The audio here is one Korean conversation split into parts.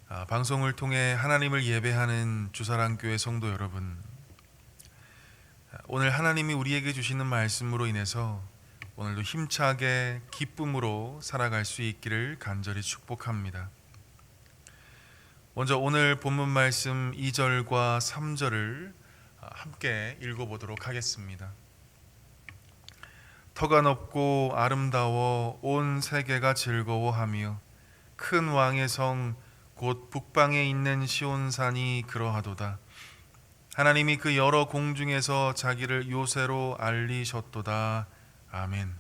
방송을 통해 하나님을 예배하는 주사랑교회 성도 여러분, 오늘 하나님이 우리에게 주시는 말씀으로 인해서 오늘도 힘차게 기쁨으로 살아갈 수 있기를 간절히 축복합니다. 먼저 오늘 본문 말씀 2절과 3절을 함께 읽어보도록 하겠습니다. 터가 높고 아름다워 온 세계가 즐거워하며 큰 왕의 성 곧 북방에 있는 시온산이 그러하도다. 하나님이 그 여러 공중에서 자기를 요새로 알리셨도다. 아멘.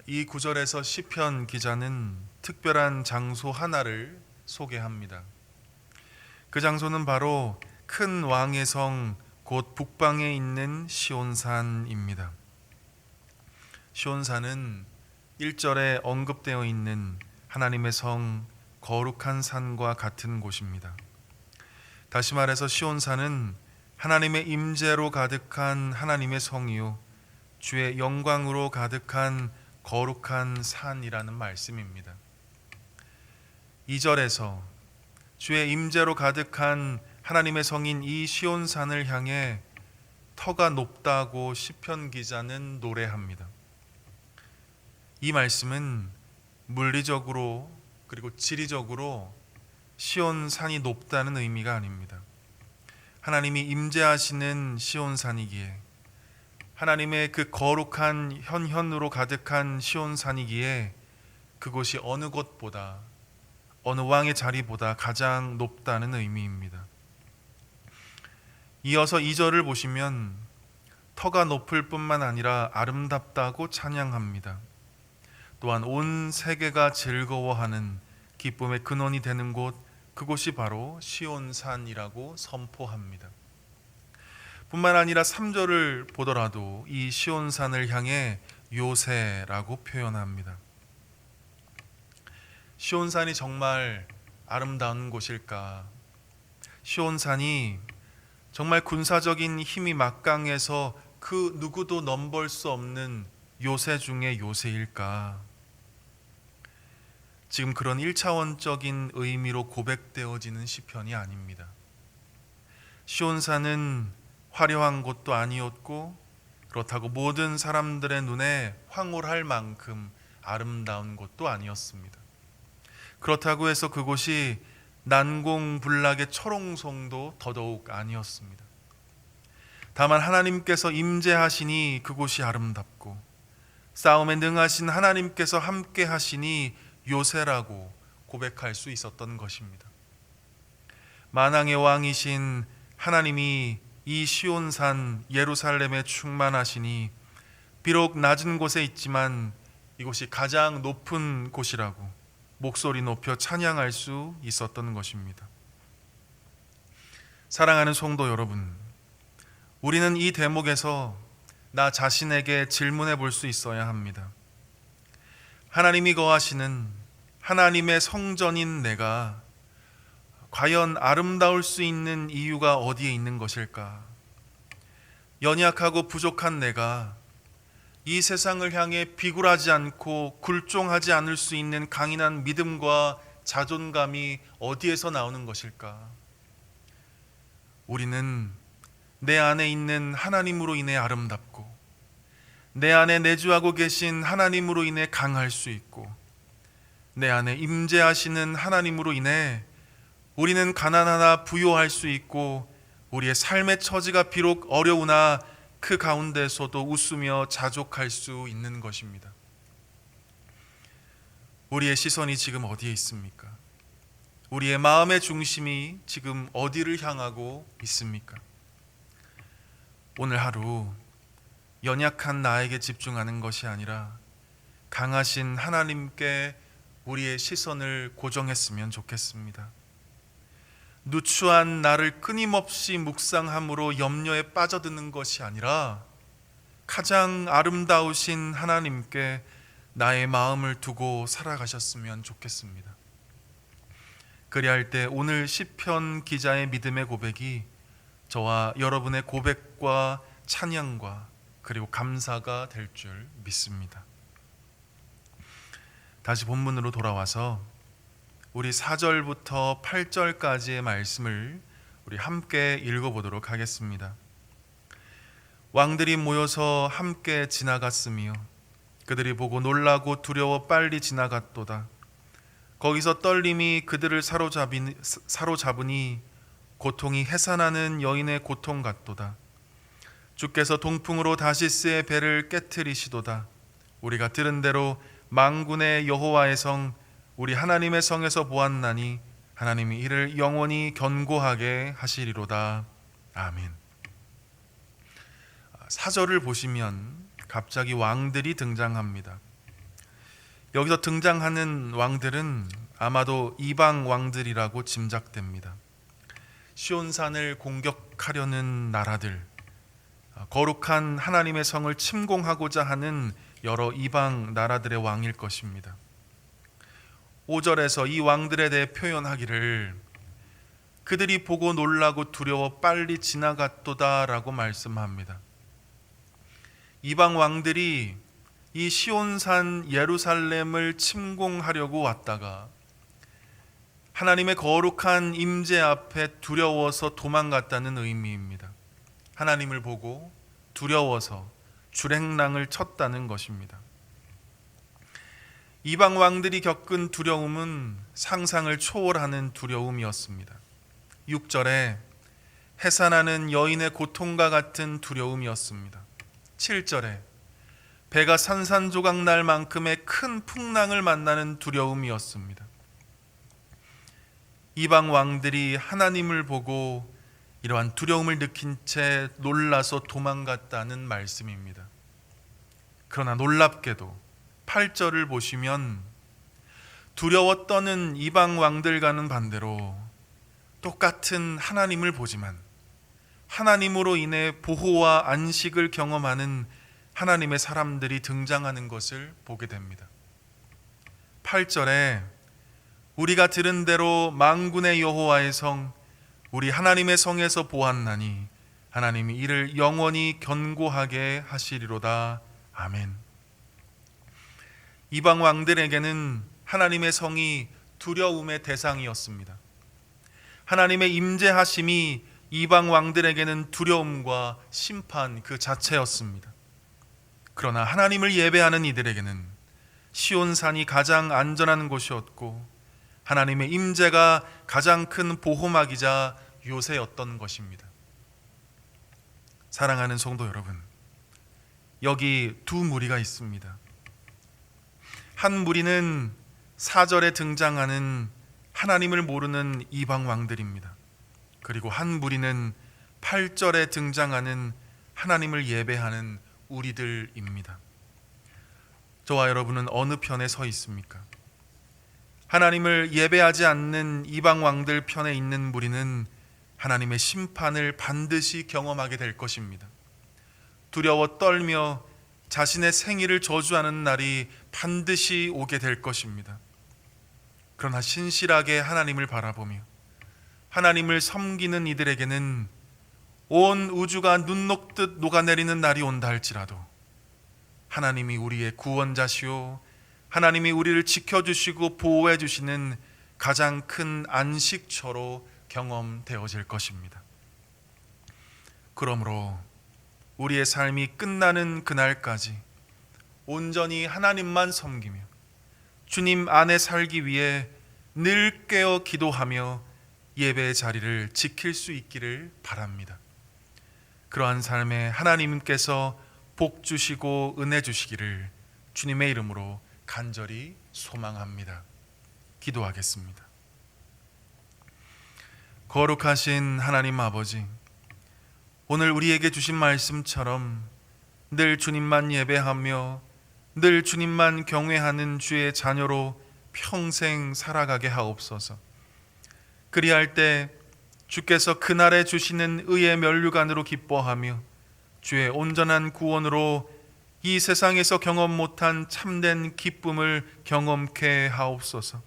이 구절에서 시편 기자는 특별한 장소 하나를 소개합니다. 그 장소는 바로 큰 왕의 성 곧 북방에 있는 시온산입니다. 시온산은 1절에 언급되어 있는 하나님의 성 거룩한 산과 같은 곳입니다. 다시 말해서 시온산은 하나님의 임재로 가득한 하나님의 성이요 주의 영광으로 가득한 거룩한 산이라는 말씀입니다. 2절에서 주의 임재로 가득한 하나님의 성인 이 시온산을 향해 터가 높다고 시편 기자는 노래합니다. 이 말씀은 물리적으로 그리고 지리적으로 시온산이 높다는 의미가 아닙니다. 하나님이 임재하시는 시온산이기에, 하나님의 그 거룩한 현현으로 가득한 시온산이기에 그곳이 어느 곳보다, 어느 왕의 자리보다 가장 높다는 의미입니다. 이어서 2절을 보시면 터가 높을 뿐만 아니라 아름답다고 찬양합니다. 또한 온 세계가 즐거워하는 기쁨의 근원이 되는 곳, 그곳이 바로 시온산이라고 선포합니다. 뿐만 아니라 3절을 보더라도 이 시온산을 향해 요새라고 표현합니다. 시온산이 정말 아름다운 곳일까? 시온산이 정말 군사적인 힘이 막강해서 그 누구도 넘볼 수 없는 요새 중의 요새일까? 지금 그런 1차원적인 의미로 고백되어지는 시편이 아닙니다. 시온산은 화려한 곳도 아니었고, 그렇다고 모든 사람들의 눈에 황홀할 만큼 아름다운 곳도 아니었습니다. 그렇다고 해서 그곳이 난공불락의 초롱성도 더더욱 아니었습니다. 다만 하나님께서 임재하시니 그곳이 아름답고, 싸움에 능하신 하나님께서 함께 하시니 요새라고 고백할 수 있었던 것입니다. 만왕의 왕이신 하나님이 이 시온산 예루살렘에 충만하시니 비록 낮은 곳에 있지만 이곳이 가장 높은 곳이라고 목소리 높여 찬양할 수 있었던 것입니다. 사랑하는 성도 여러분, 우리는 이 대목에서 나 자신에게 질문해 볼 수 있어야 합니다. 하나님이 거하시는 하나님의 성전인 내가 과연 아름다울 수 있는 이유가 어디에 있는 것일까? 연약하고 부족한 내가 이 세상을 향해 비굴하지 않고 굴종하지 않을 수 있는 강인한 믿음과 자존감이 어디에서 나오는 것일까? 우리는 내 안에 있는 하나님으로 인해 아름답고, 내 안에 내주하고 계신 하나님으로 인해 강할 수 있고, 내 안에 임재하시는 하나님으로 인해 우리는 가난하나 부요할 수 있고, 우리의 삶의 처지가 비록 어려우나 그 가운데서도 웃으며 자족할 수 있는 것입니다. 우리의 시선이 지금 어디에 있습니까? 우리의 마음의 중심이 지금 어디를 향하고 있습니까? 오늘 하루 연약한 나에게 집중하는 것이 아니라 강하신 하나님께 우리의 시선을 고정했으면 좋겠습니다. 누추한 나를 끊임없이 묵상함으로 염려에 빠져드는 것이 아니라 가장 아름다우신 하나님께 나의 마음을 두고 살아가셨으면 좋겠습니다. 그리할 때 오늘 시편 기자의 믿음의 고백이 저와 여러분의 고백과 찬양과 그리고 감사가 될 줄 믿습니다. 다시 본문으로 돌아와서 우리 4절부터 8절까지의 말씀을 우리 함께 읽어보도록 하겠습니다. 왕들이 모여서 함께 지나갔으며 그들이 보고 놀라고 두려워 빨리 지나갔도다. 거기서 떨림이 그들을 사로잡으니 고통이 해산하는 여인의 고통 같도다. 주께서 동풍으로 다시스의 배를 깨트리시도다. 우리가 들은 대로 만군의 여호와의 성 우리 하나님의 성에서 보았나니 하나님이 이를 영원히 견고하게 하시리로다. 아멘. 4절을 보시면 갑자기 왕들이 등장합니다. 여기서 등장하는 왕들은 아마도 이방 왕들이라고 짐작됩니다. 시온산을 공격하려는 나라들, 거룩한 하나님의 성을 침공하고자 하는 여러 이방 나라들의 왕일 것입니다. 5절에서 이 왕들에 대해 표현하기를 그들이 보고 놀라고 두려워 빨리 지나갔도다 라고 말씀합니다. 이방 왕들이 이 시온산 예루살렘을 침공하려고 왔다가 하나님의 거룩한 임재 앞에 두려워서 도망갔다는 의미입니다. 하나님을 보고 두려워서 줄행랑을 쳤다는 것입니다. 이방 왕들이 겪은 두려움은 상상을 초월하는 두려움이었습니다. 6절에 해산하는 여인의 고통과 같은 두려움이었습니다. 7절에 배가 산산조각 날 만큼의 큰 풍랑을 만나는 두려움이었습니다. 이방 왕들이 하나님을 보고 이러한 두려움을 느낀 채 놀라서 도망갔다는 말씀입니다. 그러나 놀랍게도 8절을 보시면 두려워 떠는 이방 왕들과는 반대로 똑같은 하나님을 보지만 하나님으로 인해 보호와 안식을 경험하는 하나님의 사람들이 등장하는 것을 보게 됩니다. 8절에 우리가 들은 대로 만군의 여호와의 성 우리 하나님의 성에서 보았나니 하나님이 이를 영원히 견고하게 하시리로다. 아멘. 이방 왕들에게는 하나님의 성이 두려움의 대상이었습니다. 하나님의 임재하심이 이방 왕들에게는 두려움과 심판 그 자체였습니다. 그러나 하나님을 예배하는 이들에게는 시온산이 가장 안전한 곳이었고 하나님의 임재가 가장 큰 보호막이자 요새였던 것입니다. 사랑하는 성도 여러분, 여기 두 무리가 있습니다. 한 무리는 4절에 등장하는 하나님을 모르는 이방 왕들입니다. 그리고 한 무리는 8절에 등장하는 하나님을 예배하는 우리들입니다. 저와 여러분은 어느 편에 서 있습니까? 하나님을 예배하지 않는 이방 왕들 편에 있는 무리는 하나님의 심판을 반드시 경험하게 될 것입니다. 두려워 떨며 자신의 생일을 저주하는 날이 반드시 오게 될 것입니다. 그러나 신실하게 하나님을 바라보며 하나님을 섬기는 이들에게는 온 우주가 눈 녹듯 녹아내리는 날이 온다 할지라도 하나님이 우리의 구원자시오 하나님이 우리를 지켜주시고 보호해 주시는 가장 큰 안식처로 경험되어질 것입니다. 그러므로 우리의 삶이 끝나는 그날까지 온전히 하나님만 섬기며 주님 안에 살기 위해 늘 깨어 기도하며 예배의 자리를 지킬 수 있기를 바랍니다. 그러한 삶에 하나님께서 복 주시고 은혜 주시기를 주님의 이름으로 간절히 소망합니다. 기도하겠습니다. 거룩하신 하나님 아버지, 오늘 우리에게 주신 말씀처럼 늘 주님만 예배하며 늘 주님만 경외하는 주의 자녀로 평생 살아가게 하옵소서. 그리할 때 주께서 그날에 주시는 의의 면류관으로 기뻐하며 주의 온전한 구원으로 이 세상에서 경험 못한 참된 기쁨을 경험케 하옵소서.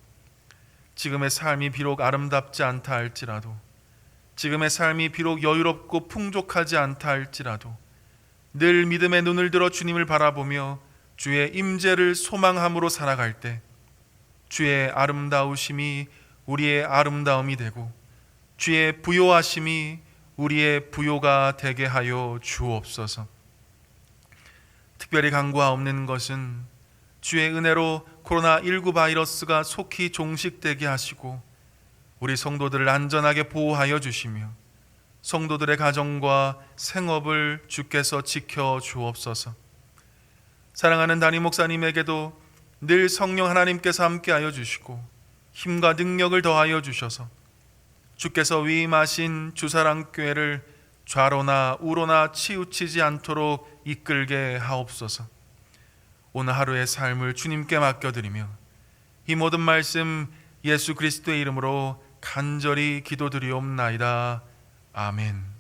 지금의 삶이 비록 아름답지 않다 할지라도, 지금의 삶이 비록 여유롭고 풍족하지 않다 할지라도 늘 믿음의 눈을 들어 주님을 바라보며 주의 임재를 소망함으로 살아갈 때 주의 아름다우심이 우리의 아름다움이 되고 주의 부요하심이 우리의 부요가 되게 하여 주옵소서. 특별히 간구하옵는 것은 주의 은혜로 코로나19 바이러스가 속히 종식되게 하시고 우리 성도들을 안전하게 보호하여 주시며 성도들의 가정과 생업을 주께서 지켜 주옵소서. 사랑하는 담임 목사님에게도 늘 성령 하나님께서 함께하여 주시고 힘과 능력을 더하여 주셔서 주께서 위임하신 주사랑교회를 좌로나 우로나 치우치지 않도록 이끌게 하옵소서. 오늘 하루의 삶을 주님께 맡겨드리며 이 모든 말씀 예수 그리스도의 이름으로 간절히 기도드리옵나이다. 아멘.